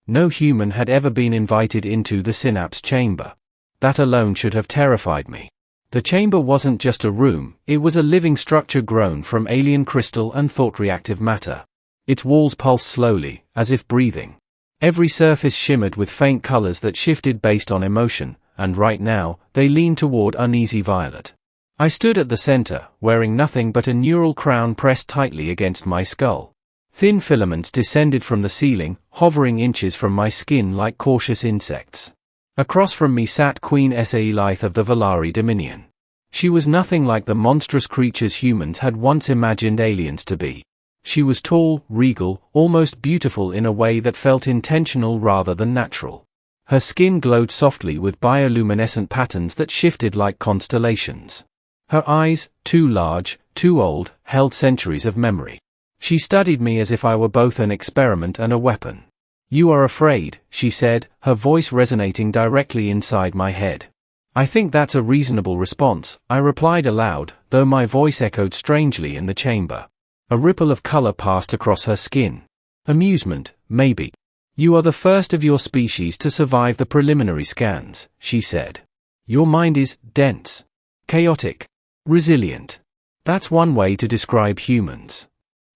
No human had ever been invited into the synapse chamber. That alone should have terrified me. The chamber wasn't just a room, it was a living structure grown from alien crystal and thought-reactive matter. Its walls pulsed slowly, as if breathing. Every surface shimmered with faint colors that shifted based on emotion, and right now, they leaned toward uneasy violet. I stood at the center, wearing nothing but a neural crown pressed tightly against my skull. Thin filaments descended from the ceiling, hovering inches from my skin like cautious insects. Across from me sat Queen Scifilovers of the Valari Dominion. She was nothing like the monstrous creatures humans had once imagined aliens to be. She was tall, regal, almost beautiful in a way that felt intentional rather than natural. Her skin glowed softly with bioluminescent patterns that shifted like constellations. Her eyes, too large, too old, held centuries of memory. She studied me as if I were both an experiment and a weapon. "You are afraid," she said, her voice resonating directly inside my head. "I think that's a reasonable response," I replied aloud, though my voice echoed strangely in the chamber. A ripple of color passed across her skin. "Amusement, maybe. You are the first of your species to survive the preliminary scans," she said. "Your mind is dense, chaotic, resilient. That's one way to describe humans."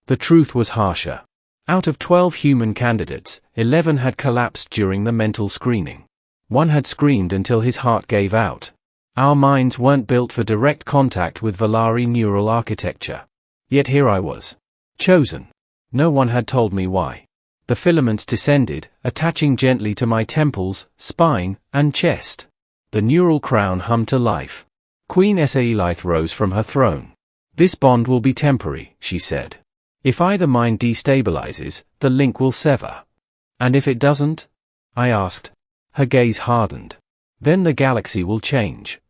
The truth was harsher. Out of 12 human candidates, 11 had collapsed during the mental screening. One had screamed until his heart gave out. Our minds weren't built for direct contact with Valari neural architecture. Yet here I was. Chosen. No one had told me why. The filaments descended, attaching gently to my temples, spine, and chest. The neural crown hummed to life. Queen Scifilovers rose from her throne. "This bond will be temporary," she said. "If either mind destabilizes, the link will sever." "And if it doesn't?" I asked. Her gaze hardened. "Then the galaxy will change."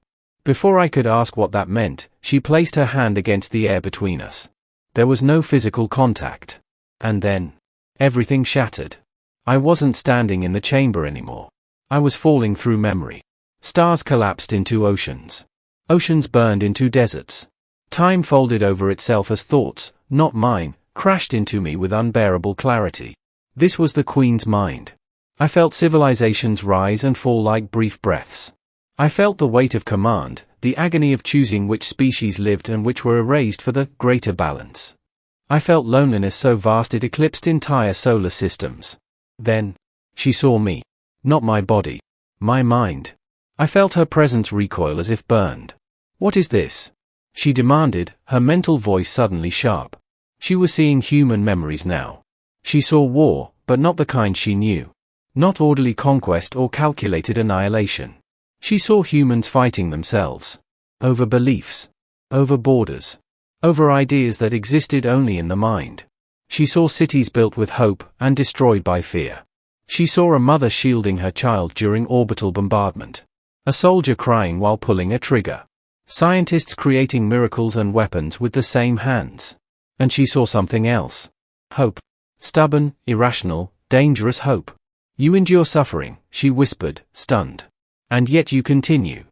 Before I could ask what that meant, she placed her hand against the air between us. There was no physical contact. And then, everything shattered. I wasn't standing in the chamber anymore. I was falling through memory. Stars collapsed into oceans. Oceans burned into deserts. Time folded over itself as thoughts, not mine, crashed into me with unbearable clarity. This was the Queen's mind. I felt civilizations rise and fall like brief breaths. I felt the weight of command, the agony of choosing which species lived and which were erased for the greater balance. I felt loneliness so vast it eclipsed entire solar systems. Then, she saw me. Not my body. My mind. I felt her presence recoil as if burned. "What is this?" she demanded, her mental voice suddenly sharp. She was seeing human memories now. She saw war, but not the kind she knew. Not orderly conquest or calculated annihilation. She saw humans fighting themselves. Over beliefs. Over borders. Over ideas that existed only in the mind. She saw cities built with hope and destroyed by fear. She saw a mother shielding her child during orbital bombardment. A soldier crying while pulling a trigger. Scientists creating miracles and weapons with the same hands. And she saw something else. Hope. Stubborn, irrational, dangerous hope. "You endure suffering," she whispered, stunned. "And yet you continue."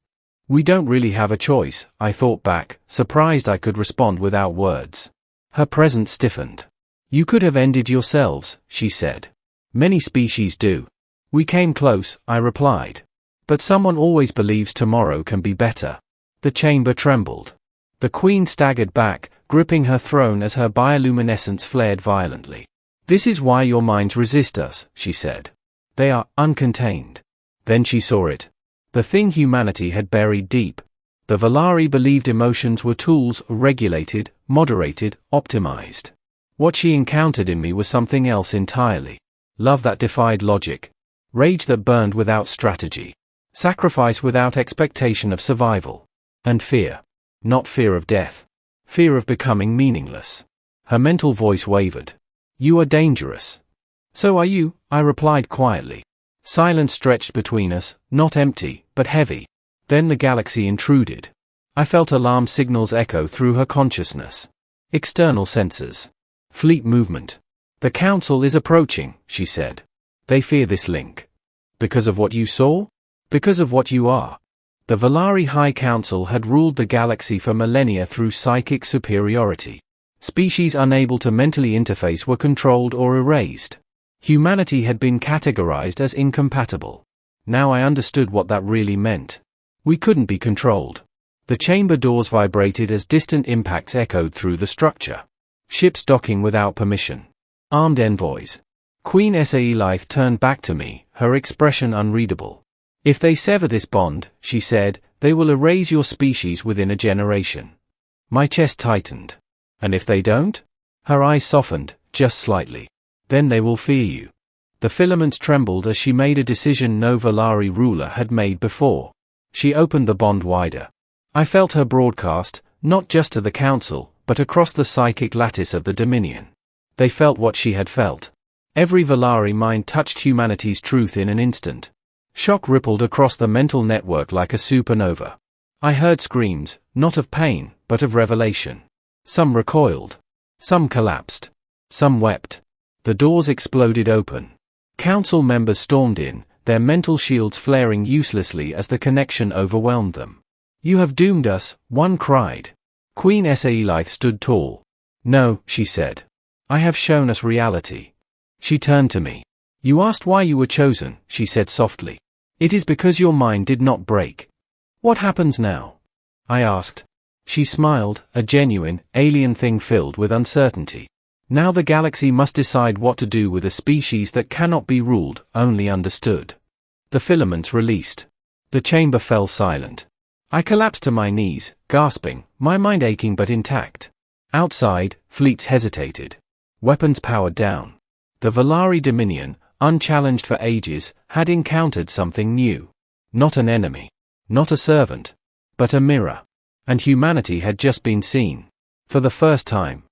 "We don't really have a choice," I thought back, surprised I could respond without words. Her presence stiffened. "You could have ended yourselves," she said. "Many species do." "We came close," I replied. "But someone always believes tomorrow can be better." The chamber trembled. The Queen staggered back, gripping her throne as her bioluminescence flared violently. "This is why your minds resist us," she said. "They are uncontained." Then she saw it. The thing humanity had buried deep. The Valari believed emotions were tools, regulated, moderated, optimized. What she encountered in me was something else entirely. Love that defied logic. Rage that burned without strategy. Sacrifice without expectation of survival. And fear. Not fear of death. Fear of becoming meaningless. Her mental voice wavered. "You are dangerous." "So are you," I replied quietly. Silence stretched between us, not empty, but heavy. Then the galaxy intruded. I felt alarm signals echo through her consciousness. External sensors. Fleet movement. "The Council is approaching," she said. "They fear this link." "Because of what you saw?" "Because of what you are." The Valari High Council had ruled the galaxy for millennia through psychic superiority. Species unable to mentally interface were controlled or erased. Humanity had been categorized as incompatible. Now I understood what that really meant. We couldn't be controlled. The chamber doors vibrated as distant impacts echoed through the structure. Ships docking without permission. Armed envoys. Queen Sci-Life turned back to me, her expression unreadable. If they sever this bond, she said, they will erase your species within a generation. My chest tightened. And if they don't? Her eyes softened, just slightly. Then they will fear you. The filaments trembled as she made a decision no Valari ruler had made before. She opened the bond wider. I felt her broadcast, not just to the council, but across the psychic lattice of the Dominion. They felt what she had felt. Every Valari mind touched humanity's truth in an instant. Shock rippled across the mental network like a supernova. I heard screams, not of pain, but of revelation. Some recoiled. Some collapsed. Some wept. The doors exploded open. Council members stormed in, their mental shields flaring uselessly as the connection overwhelmed them. You have doomed us, one cried. Queen Sci-Life stood tall. No, she said. I have shown us reality. She turned to me. You asked why you were chosen, she said softly. It is because your mind did not break. What happens now? I asked. She smiled, a genuine, alien thing filled with uncertainty. Now the galaxy must decide what to do with a species that cannot be ruled, only understood. The filaments released. The chamber fell silent. I collapsed to my knees, gasping, my mind aching but intact. Outside, fleets hesitated. Weapons powered down. The Valari Dominion, unchallenged for ages, had encountered something new. Not an enemy. Not a servant. But a mirror. And humanity had just been seen. For the first time.